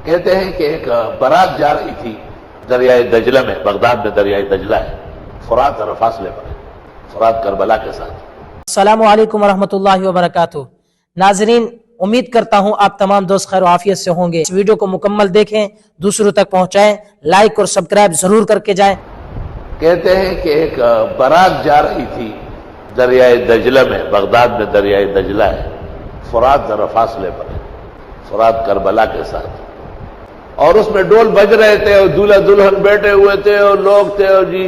کہتے ہیں کہ ایک بارات جا رہی تھی دریائے دجلہ میں، بغداد میں دریائے دجلہ ہے، فرات اور فاصلے پر ہے، فرات کربلا کے ساتھ۔ السلام علیکم ورحمۃ اللہ وبرکاتہ۔ ناظرین، امید کرتا ہوں آپ تمام دوست خیر و عافیت سے ہوں گے۔ اس ویڈیو کو مکمل دیکھیں، دوسروں تک پہنچائیں، لائک اور سبسکرائب ضرور کر کے جائیں۔ کہتے ہیں کہ ایک بارات جا رہی تھی دریائے دجلہ میں، بغداد میں دریائے دجلہ ہے، فرات اور فاصلے پر ہے، فرات کربلا کے ساتھ، اور اس میں ڈول بج رہے تھے اور دولہا دلہن بیٹھے ہوئے تھے اور لوگ تھے اور جی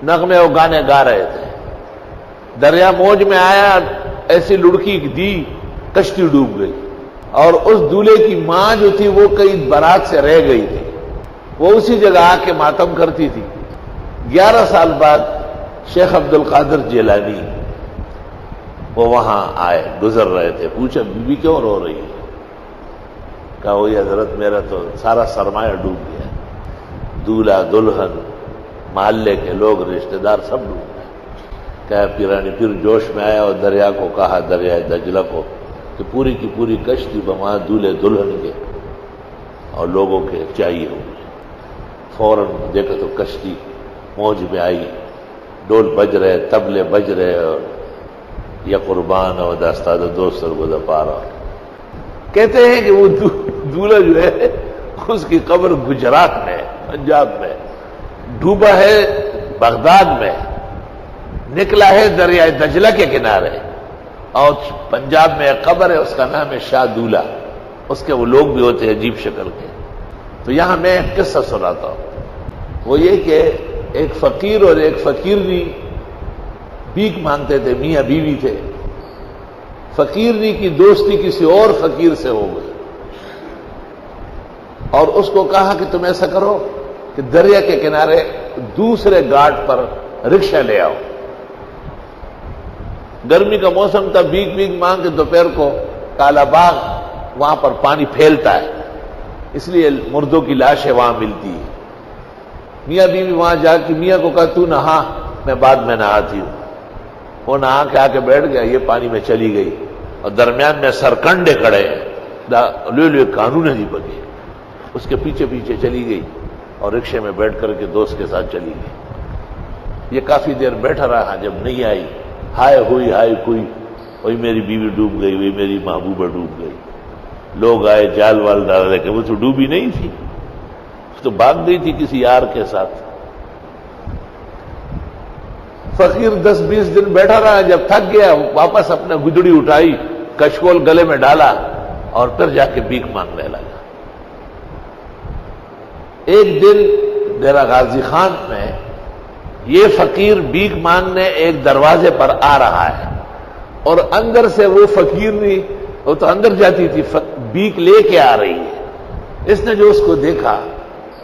نغمے اور گانے گا رہے تھے۔ دریا موج میں آیا، ایسی لڑکی دی، کشتی ڈوب گئی، اور اس دولہے کی ماں جو تھی وہ کئی بارات سے رہ گئی تھی، وہ اسی جگہ آ کے ماتم کرتی تھی۔ 11 سال بعد شیخ عبد القادر جیلانی وہ وہاں آئے، گزر رہے تھے، پوچھا بی بی کیوں رو رہی ہے؟ کہا وہی حضرت میرا تو سارا سرمایہ ڈوب گیا، دولہا دلہن محلے کے لوگ رشتہ دار سب ڈوب گئے۔ کہا پیرانی پھر جوش میں آیا اور دریا کو کہا، دریائے دجلہ کو، کہ پوری کی پوری کشتی بما دولہے دلہن کے اور لوگوں کے چاہیے ہوگی۔ فوراً دیکھا تو کشتی موج میں آئی، ڈول بج رہے، طبلے بج رہے، اور یا قربان اور داستاد دوست اور گدا پارا۔ کہتے ہیں کہ وہ دولہا جو ہے اس کی قبر گجرات میں، پنجاب میں، ڈوبا ہے بغداد میں، نکلا ہے دریائے دجلہ کے کنارے، اور پنجاب میں ایک قبر ہے، اس کا نام ہے شاہ دولہا، اس کے وہ لوگ بھی ہوتے ہیں عجیب شکل کے۔ تو یہاں میں ایک قصہ سناتا ہوں، وہ یہ کہ ایک فقیر اور ایک فقیرنی بھیک مانگتے تھے، میاں بیوی تھے۔ فقیرنی کی دوستی کسی اور فقیر سے ہو گئی، اور اس کو کہا کہ تم ایسا کرو کہ دریا کے کنارے دوسرے گھاٹ پر رکشہ لے آؤ۔ گرمی کا موسم تھا، بھیک مانگ کے دوپہر کو کالا باغ وہاں پر پانی پھیلتا ہے، اس لیے مردوں کی لاشیں وہاں ملتی ہے۔ میاں بیوی وہاں جا کے میاں کو کہا تو نہا، میں بعد میں نہاتی ہوں۔ وہ نہا کے آ کے بیٹھ گیا، یہ پانی میں چلی گئی، اور درمیان میں سرکنڈے کھڑے ہیں، لے قانون نہیں بگے، اس کے پیچھے پیچھے چلی گئی اور رکشے میں بیٹھ کر کے دوست کے ساتھ چلی گئی۔ یہ کافی دیر بیٹھا رہا، جب نہیں آئی، ہائے ہوئی ہائے کوئی، وہی میری بیوی ڈوب گئی، وہی میری محبوبہ ڈوب گئی۔ لوگ آئے، جال وال ڈال رہے کہ وہ تو ڈوبی نہیں تھی، تو بھاگ گئی تھی کسی یار کے ساتھ۔ فقیر 10-20 دن بیٹھا رہا، جب تھک گیا واپس اپنے گدڑی اٹھائی، کشکول گلے میں ڈالا، اور پھر جا کے بھیک مانگنے لگا۔ ایک دن ڈیرہ غازی خان میں یہ فقیر بھیک مانگنے ایک دروازے پر آ رہا ہے، اور اندر سے وہ فقیر نہیں، وہ تو اندر جاتی تھی، بھیک لے کے آ رہی ہے۔ اس نے جو اس کو دیکھا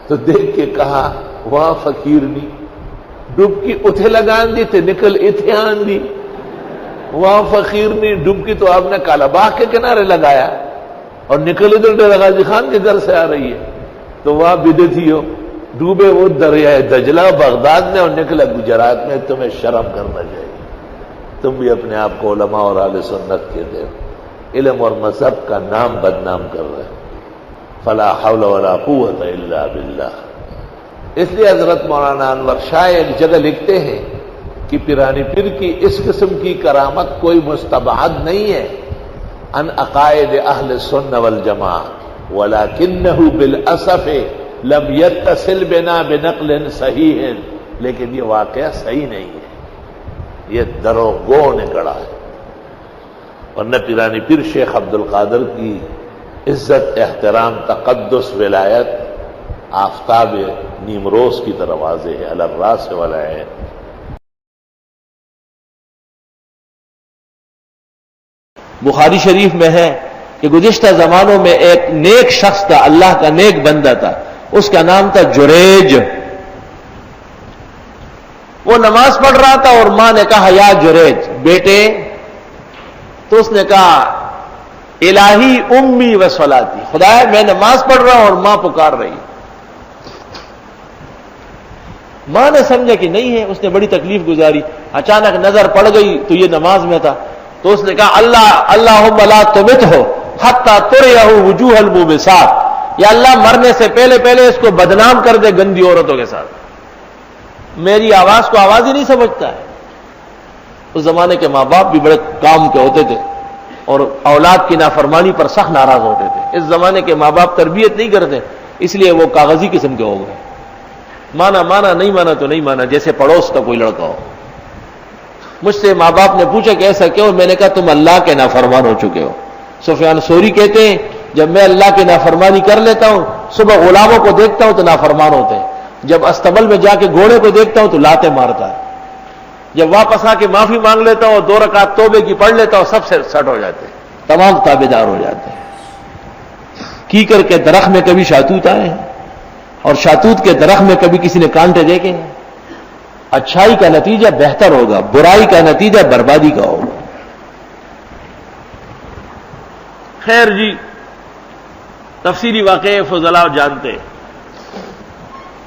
تو دیکھ کے کہا واہ فقیر نہیں، ڈبکی اتھے لگان دی تے نکل اتھے آن دی، واہ فقیر نہیں، ڈبکی تو آپ نے کالا باغ کے کنارے لگایا اور نکل ادھر ڈیرہ غازی خان کے گھر سے آ رہی ہے، تو واہ بدعتی ہو، ڈوبے وہ دریائے دجلہ بغداد میں اور نکلا گجرات میں۔ تمہیں شرم کرنا چاہیے، تم بھی اپنے آپ کو علماء اور اہل سنت کہتے ہو، علم اور مذہب کا نام بدنام کر رہے ہو۔ فلا حول ولا قوت الا باللہ۔ اس لیے حضرت مولانا انور شاہ ایک جگہ لکھتے ہیں کہ پیرانی پیر کی اس قسم کی کرامت کوئی مستبعد نہیں ہے ان عقائد اہل سنہ والجماعہ، ولکنہ بالاسف لم یتصل بنا بنقل صحیح، لیکن یہ واقعہ صحیح نہیں ہے، یہ دروغگو نے گڑا ہے۔ ورنہ پیرانی پیر شیخ عبد القادر کی عزت، احترام، تقدس، ولایت آفتاب نیمروز کی طرح واضح ہے، علی الراس والعین۔ بخاری شریف میں ہے کہ گزشتہ زمانوں میں ایک نیک شخص تھا، اللہ کا نیک بندہ تھا، اس کا نام تھا جریج۔ وہ نماز پڑھ رہا تھا اور ماں نے کہا یا جریج بیٹے، تو اس نے کہا الہی امی و صلاتی، خدایا میں نماز پڑھ رہا ہوں اور ماں پکار رہی۔ ماں نے سمجھا کہ نہیں ہے، اس نے بڑی تکلیف گزاری، اچانک نظر پڑ گئی تو یہ نماز میں تھا، تو اس نے کہا اللہم لا تمتہ حتی تریہ وجوہ المومسات، یا اللہ مرنے سے پہلے پہلے اس کو بدنام کر دے گندی عورتوں کے ساتھ. میری آواز کو آواز ہی نہیں سمجھتا ہے. اس زمانے کے ماں باپ بھی بڑے کام کے ہوتے تھے اور اولاد کی نافرمانی پر سخت ناراض ہوتے تھے. اس زمانے کے ماں باپ تربیت نہیں کرتے، اس لیے وہ کاغذی قسم کے ہو گئے. مانا مانا، نہیں مانا تو نہیں مانا، جیسے پڑوس کا کوئی لڑکا ہو. مجھ سے ماں باپ نے پوچھا کہ ایسا کیوں؟ میں نے کہا تم اللہ کے نافرمان ہو چکے ہو. سفیان ثوری کہتے ہیں جب میں اللہ کی نافرمانی کر لیتا ہوں، صبح غلاموں کو دیکھتا ہوں تو نافرمان ہوتے ہیں، جب استبل میں جا کے گھوڑے کو دیکھتا ہوں تو لاتے مارتا ہے، جب واپس آ کے معافی مانگ لیتا ہوں اور 2 رکعت توبے کی پڑھ لیتا ہوں، سب سے سٹ ہو جاتے ہیں، تمام تابعدار ہو جاتے ہیں. کیکر کے درخت میں کبھی شاتوت آئے ہیں اور شاتوت کے درخت میں کبھی کسی نے کانٹے دیکھے ہیں؟ اچھائی کا نتیجہ بہتر ہوگا، برائی کا نتیجہ بربادی کا ہوگا. خیر جی، تفصیلی واقعے فضلاء جانتے.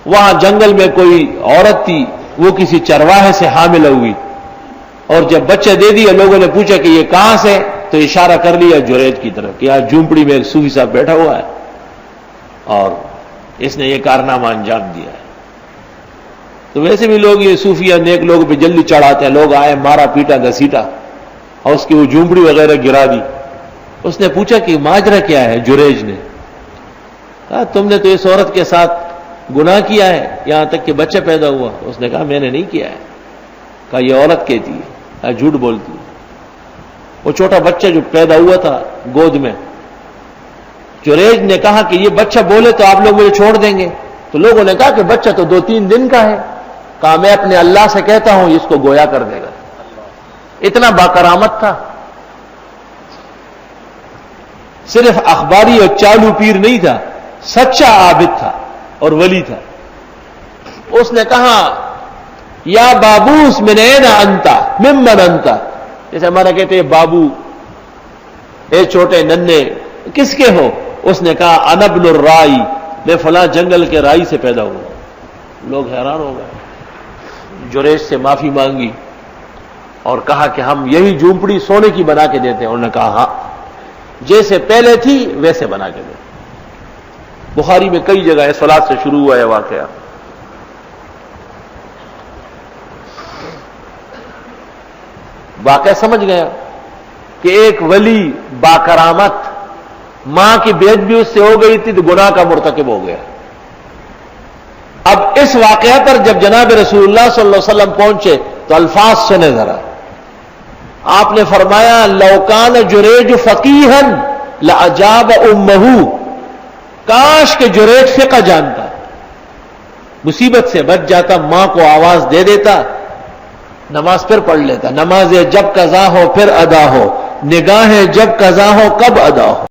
وہاں جنگل میں کوئی عورت تھی، وہ کسی چرواہے سے حامل ہوئی اور جب بچہ دے دیا، لوگوں نے پوچھا کہ یہ کہاں سے، تو اشارہ کر لیا جریج کی طرف کہ یہاں جھونپڑی میں ایک صوفی صاحب بیٹھا ہوا ہے اور اس نے یہ کارنامہ انجام دیا ہے. تو ویسے بھی لوگ یہ صوفیہ نیک لوگ پہ جلدی چڑھاتے ہیں. لوگ آئے، مارا پیٹا گھسیٹا اور اس کی وہ جھونپڑی وغیرہ گرا دی. اس نے پوچھا کہ ماجرا کیا ہے؟ جریج نے کہا تم نے تو اس عورت کے ساتھ گناہ کیا ہے یہاں تک کہ بچہ پیدا ہوا. اس نے کہا میں نے نہیں کیا ہے. کہا یہ عورت کہتی ہے، جھوٹ بولتی ہے. وہ چھوٹا بچہ جو پیدا ہوا تھا گود میں، جریج نے کہا کہ یہ بچہ بولے تو آپ لوگ مجھے چھوڑ دیں گے. تو لوگوں نے کہا کہ بچہ تو 2-3 دن کا ہے. کہا میں اپنے اللہ سے کہتا ہوں اس کو گویا کر دے گا. اتنا باکرامت تھا. صرف اخباری اور چالو پیر نہیں تھا، سچا عابد تھا اور ولی تھا. اس نے کہا یا بابوس من این انتا ممن انتا، جیسے ہمارا کہتے ہیں بابو، اے چھوٹے ننے کس کے ہو؟ اس نے کہا انا ابن الرائی، میں فلاں جنگل کے رائی سے پیدا ہوا. لوگ حیران ہو گئے. جریج سے معافی مانگی اور کہا کہ ہم یہی جھونپڑی سونے کی بنا کے دیتے ہیں. انہوں نے کہا ہاں، جیسے پہلے تھی ویسے بنا کے دیتے. بخاری میں کئی جگہ صلات سے شروع ہوا ہے واقعہ. واقعہ سمجھ گیا کہ ایک ولی باکرامت، ماں کی بیعت بھی اس سے ہو گئی تھی تو گناہ کا مرتکب ہو گیا. اب اس واقعہ پر جب جناب رسول اللہ صلی اللہ علیہ وسلم پہنچے تو الفاظ سنے ذرا. آپ نے فرمایا لو کان جریج فقیہا لاجاب امہ، کاش کہ جریج فقہ جانتا، مصیبت سے بچ جاتا، ماں کو آواز دے دیتا، نماز پھر پڑھ لیتا. نماز جب قضا ہو پھر ادا ہو، نگاہیں جب قضا ہو کب ادا ہو.